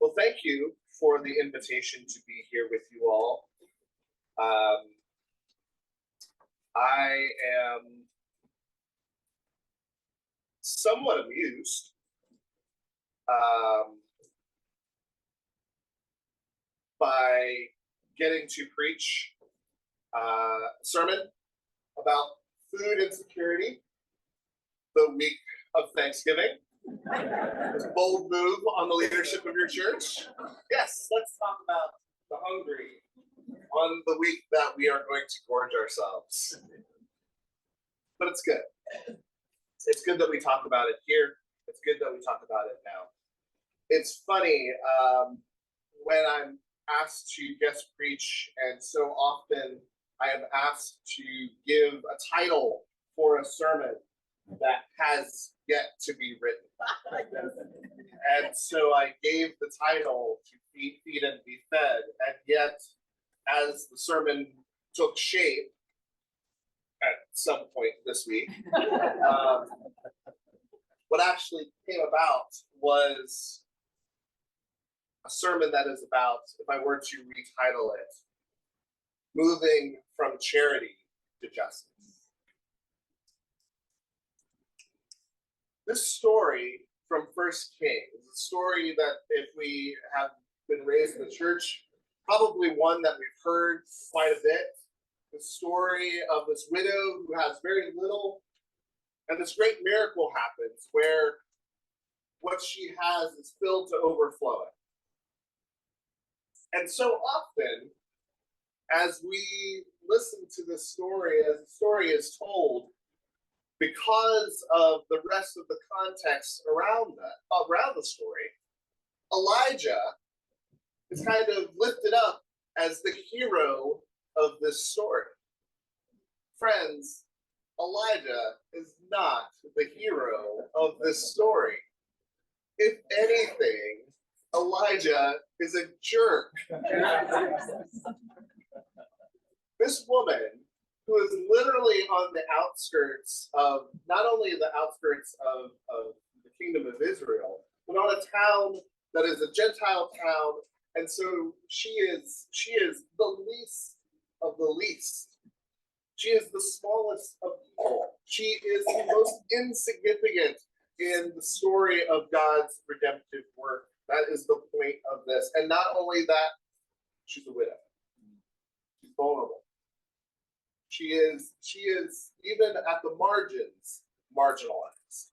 Well, thank you for the invitation to be here with you all. I am somewhat amused by getting to preach a sermon about food insecurity the week of Thanksgiving. It's a bold move on the leadership of your church. Yes, let's talk about the hungry on the week that we are going to gorge ourselves. But it's good. It's good that we talk about it here. It's good that we talk about it now. It's funny when I'm asked to guest preach, and so often I am asked to give a title for a sermon that has yet to be written. And so I gave the title to Feed and Be Fed. And yet, as the sermon took shape at some point this week, what actually came about was a sermon that is about, if I were to retitle it, Moving from Charity to Justice. This story from First Kings is a story that, if we have been raised in the church, probably one that we've heard quite a bit. The story of this widow who has very little, and this great miracle happens where what she has is filled to overflowing. And so often, as we listen to this story, as the story is told, because of the rest of the context around the story, Elijah is kind of lifted up as the hero of this story. Friends, Elijah is not the hero of this story. If anything, Elijah is a jerk. This woman, who is literally on the outskirts of, not only the outskirts of the kingdom of Israel, but on a town that is a Gentile town, and so she is the least of the least. She is the smallest of people. She is the most insignificant in the story of God's redemptive work. That is the point of this. And not only that, she's a widow. She's vulnerable. She is even at the margins marginalized.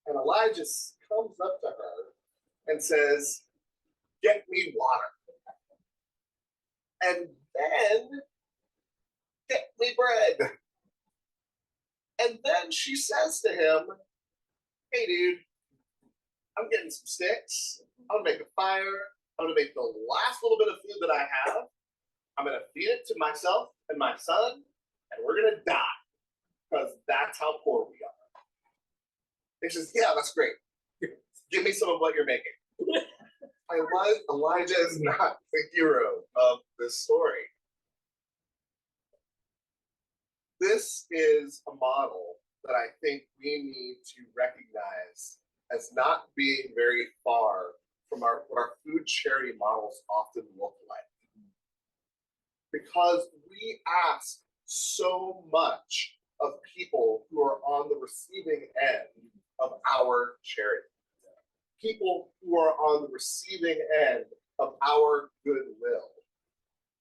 And Elijah comes up to her and says, "Get me water. And then get me bread." And then she says to him, "Hey, dude, I'm getting some sticks. I'm gonna make a fire. I'm gonna make the last little bit of food that I have. I'm gonna feed it to myself and my son, and we're gonna die, because that's how poor we are." And she says, "Yeah, that's great. Give me some of what you're making." Elijah is not the hero of this story. This is a model that I think we need to recognize as not being very far from what our food charity models often look like. Because we ask so much of people who are on the receiving end of our charity. People who are on the receiving end of our goodwill.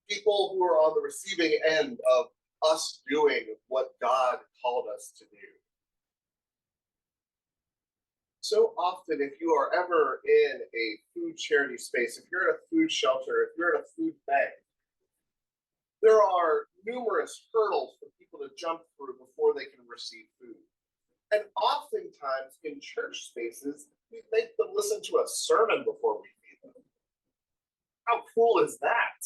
People who are on the receiving end of us doing what God called us to do. So often, if you are ever in a food charity space, if you're at a food shelter, if you're at a food bank, there are numerous hurdles for people to jump through before they can receive food. And oftentimes in church spaces, we make them listen to a sermon before we feed them. How cool is that?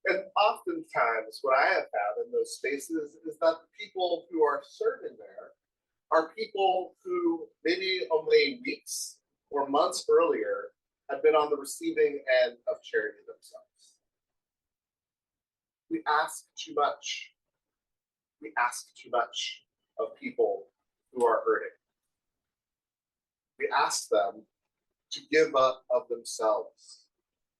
And oftentimes what I have found in those spaces is that the people who are serving there are people who maybe only weeks or months earlier have been on the receiving end of charity themselves. We ask too much. We ask too much of people who are hurting. ask them to give up of themselves.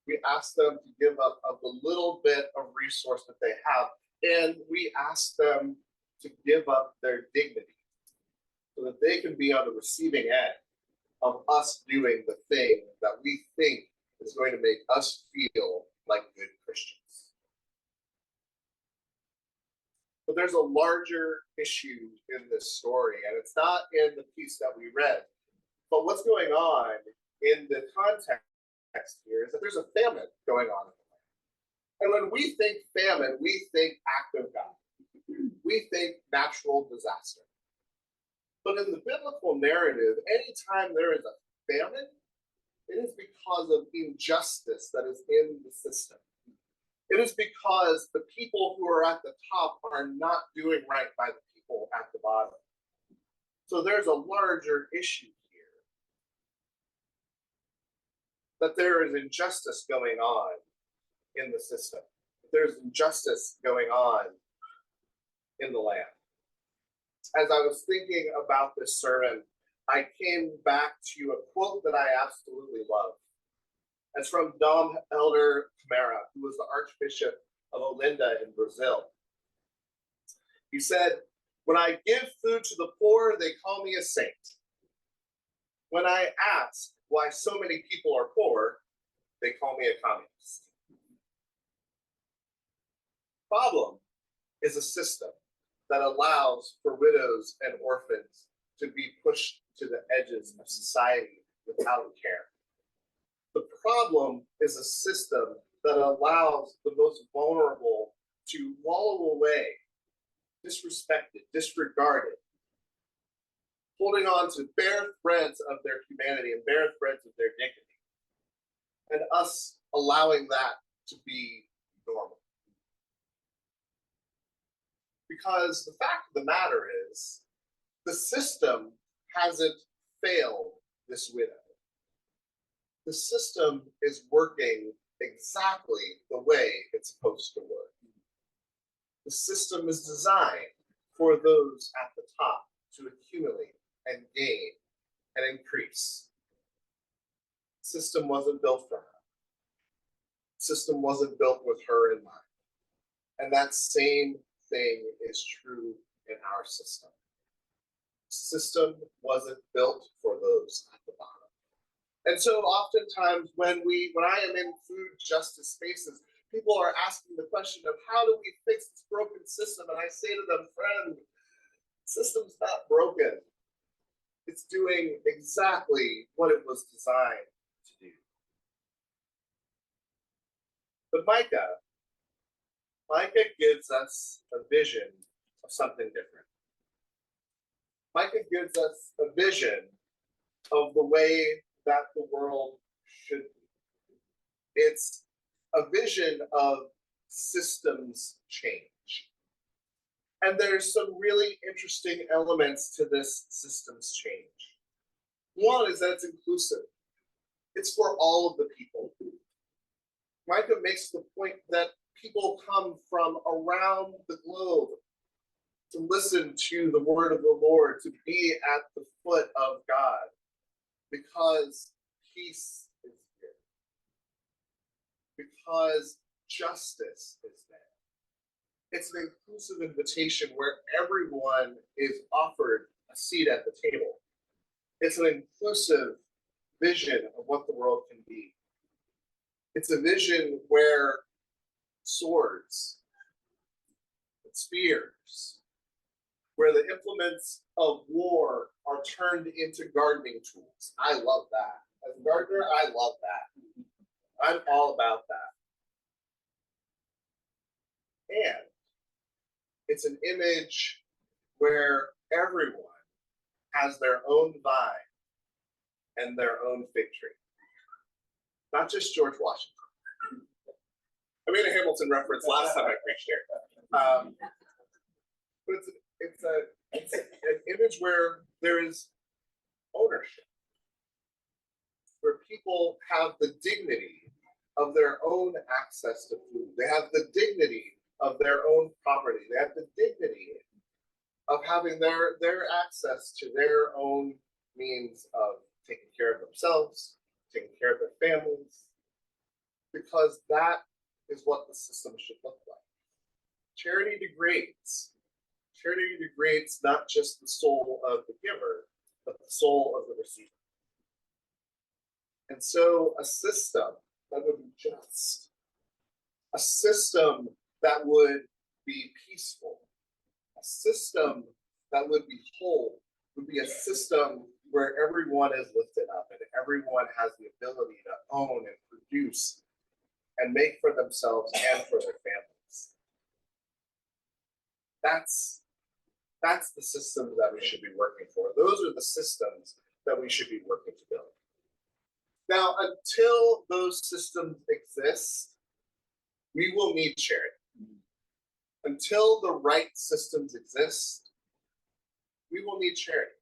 We ask them to give up of the little bit of resource that they have. And we ask them to give up their dignity so that they can be on the receiving end of us doing the thing that we think is going to make us feel like good Christians. But there's a larger issue in this story, and it's not in the piece that we read. But what's going on in the context here is that there's a famine going on in the land. And when we think famine, we think act of God. We think natural disaster. But in the biblical narrative, anytime there is a famine, it is because of injustice that is in the system. It is because the people who are at the top are not doing right by the people at the bottom. So there's a larger issue here. That there is injustice going on in the system. There's injustice going on in the land. As I was thinking about this sermon, I came back to a quote that I absolutely love. It's from Dom Helder Câmara, who was the Archbishop of Olinda in Brazil. He said, "When I give food to the poor, they call me a saint. When I ask why so many people are poor, they call me a communist." Problem is a system that allows for widows and orphans to be pushed to the edges of society without care. The problem is a system that allows the most vulnerable to wallow away, disrespected, disregarded, holding on to bare threads of their humanity and bare threads of their dignity, and us allowing that to be normal. Because the fact of the matter is, the system hasn't failed this widow. The system is working exactly the way it's supposed to work. The system is designed for those at the top to accumulate and gain and increase. The system wasn't built for her. The system wasn't built with her in mind. And that same thing is true in our system. The system wasn't built for those at the bottom. And so oftentimes when I am in food justice spaces, people are asking the question of how do we fix this broken system? And I say to them, friend, the system's not broken. It's doing exactly what it was designed to do. But Micah gives us a vision of something different. Micah gives us a vision of the way that the world should be. It's a vision of systems change. And there's some really interesting elements to this systems change. One is that it's inclusive. It's for all of the people. Micah makes the point that people come from around the globe to listen to the word of the Lord, to be at the foot of God, because peace is here, because justice is there. It's an inclusive invitation where everyone is offered a seat at the table. It's an inclusive vision of what the world can be. It's a vision where swords and spears, where the implements of war are turned into gardening tools. I love that. As a gardener, I love that. I'm all about that. And it's an image where everyone has their own vine and their own fig tree. Not just George Washington. I made a Hamilton reference last time I preached here. But it's an image where there is ownership, where people have the dignity of their own access to food. They have the dignity of their own property. They have the dignity of having their access to their own means of taking care of themselves, taking care of their families, because that is what the system should look like. Charity degrades. Charity degrades not just the soul of the giver, but the soul of the receiver. And so a system that would be just, a system that would be peaceful, a system that would be whole, would be a system where everyone is lifted up and everyone has the ability to own and produce and make for themselves and for their families. That's the systems that we should be working for. Those are the systems that we should be working to build. Now, until those systems exist, we will need charity. Until the right systems exist, we will need charity.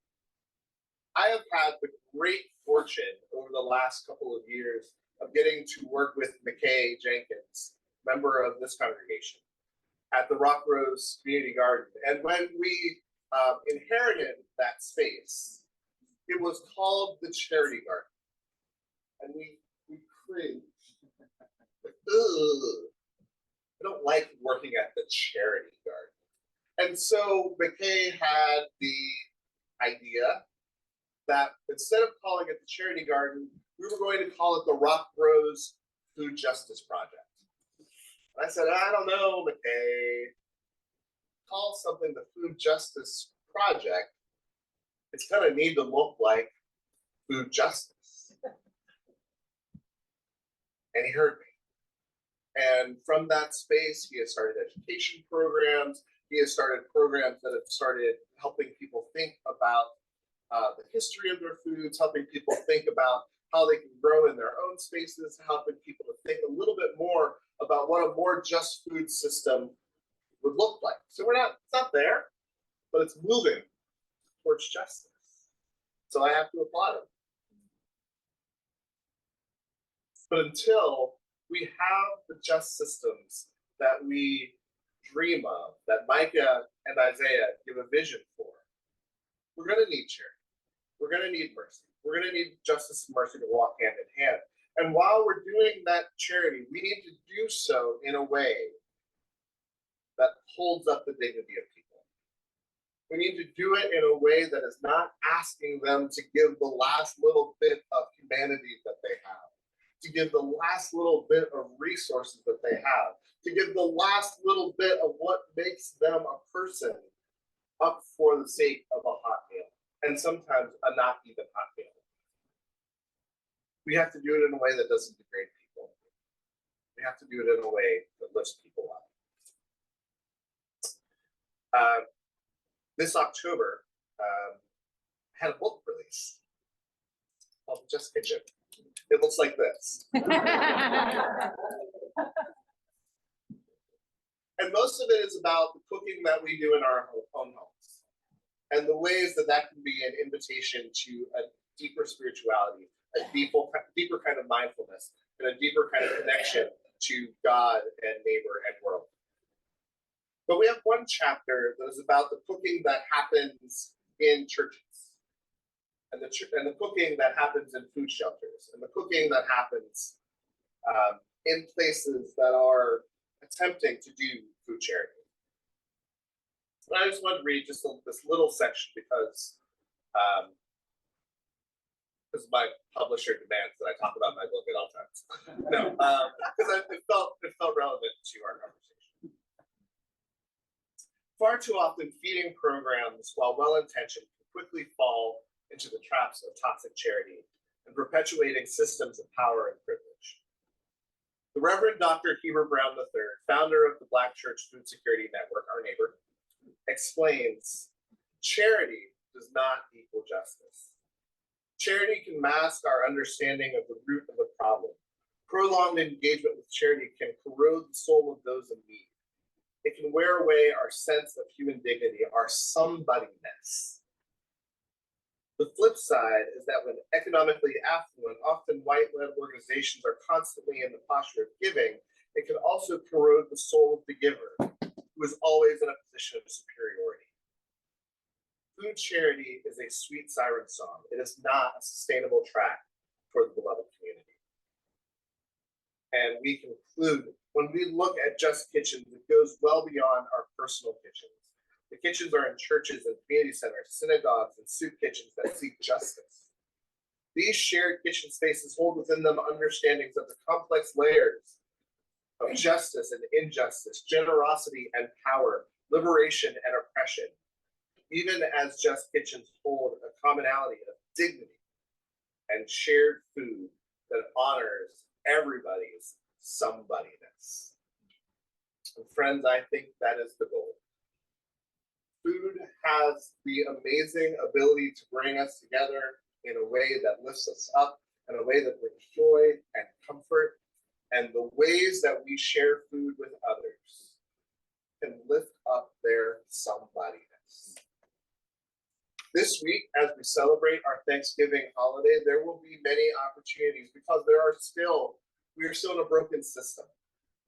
I have had the great fortune over the last couple of years of getting to work with McKay Jenkins, member of this congregation, at the Rock Rose Community Garden. And when we inherited that space, it was called the Charity Garden. And we cringed. Ugh. I don't like working at the Charity Garden. And so McKay had the idea that instead of calling it the Charity Garden, we were going to call it the Rock Rose Food Justice Project. And I said, I don't know, McKay. Call something the Food Justice Project. It's going to need to look like food justice. And he heard me. And from that space, he has started education programs. He has started programs that have started helping people think about the history of their foods, helping people think about how they can grow in their own spaces, helping people to think a little bit more about what a more just food system would look like. So it's not there, but it's moving towards justice. So I have to applaud him. But until we have the just systems that we dream of, that Micah and Isaiah give a vision for, we're going to need charity. We're going to need mercy. We're going to need justice and mercy to walk hand in hand. And while we're doing that charity, we need to do so in a way that holds up the dignity of people. We need to do it in a way that is not asking them to give the last little bit of humanity that they have, to give the last little bit of resources that they have, to give the last little bit of what makes them a person up for the sake of a hot meal, and sometimes a not even hot meal. We have to do it in a way that doesn't degrade people. We have to do it in a way that lifts people up. This October, I had a book release called Just Kitchen. It looks like this. And most of it is about the cooking that we do in our own homes and the ways that that can be an invitation to a deeper spirituality, a deeper kind of mindfulness, and a deeper kind of connection to God and neighbor and world. But we have one chapter that is about the cooking that happens in churches, and the cooking that happens in food shelters, and the cooking that happens in places that are attempting to do food charity. And I just wanted to read just this little section because my publisher demands that I talk about my book at all times. No, because it felt relevant to our conversation. Far too often, feeding programs, while well-intentioned, can quickly fall into the traps of toxic charity and perpetuating systems of power and privilege. The Reverend Dr. Heber Brown III, founder of the Black Church Food Security Network, our neighbor, explains, charity does not equal justice. Charity can mask our understanding of the root of the problem. Prolonged engagement with charity can corrode the soul of those in need. It can wear away our sense of human dignity, our somebodyness. The flip side is that when economically affluent, often white-led organizations are constantly in the posture of giving, it can also corrode the soul of the giver, who is always in a position of superiority. Food charity is a sweet siren song. It is not a sustainable track for the beloved community. And we conclude, when we look at Just Kitchens, it goes well beyond our personal kitchens. The kitchens are in churches and community centers, synagogues, and soup kitchens that seek justice. These shared kitchen spaces hold within them understandings of the complex layers of justice and injustice, generosity and power, liberation and oppression, even as Just Kitchens hold a commonality of dignity and shared food that honors everybody's somebodyness. And friends, I think that is the goal. Food has the amazing ability to bring us together in a way that lifts us up, in a way that brings joy and comfort, and the ways that we share food with others can lift up their somebodyness. This week, as we celebrate our Thanksgiving holiday, there will be many opportunities because we are still in a broken system.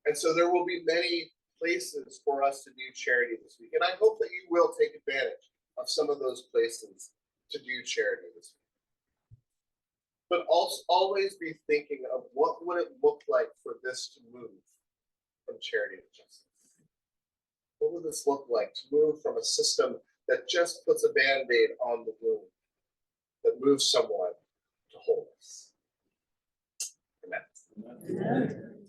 And so there will be many places for us to do charity this week. And I hope that you will take advantage of some of those places to do charity this week. But also always be thinking of what would it look like for this to move from charity to justice. What would this look like to move from a system that just puts a Band-Aid on the wound, that moves someone to wholeness? Amen. Amen.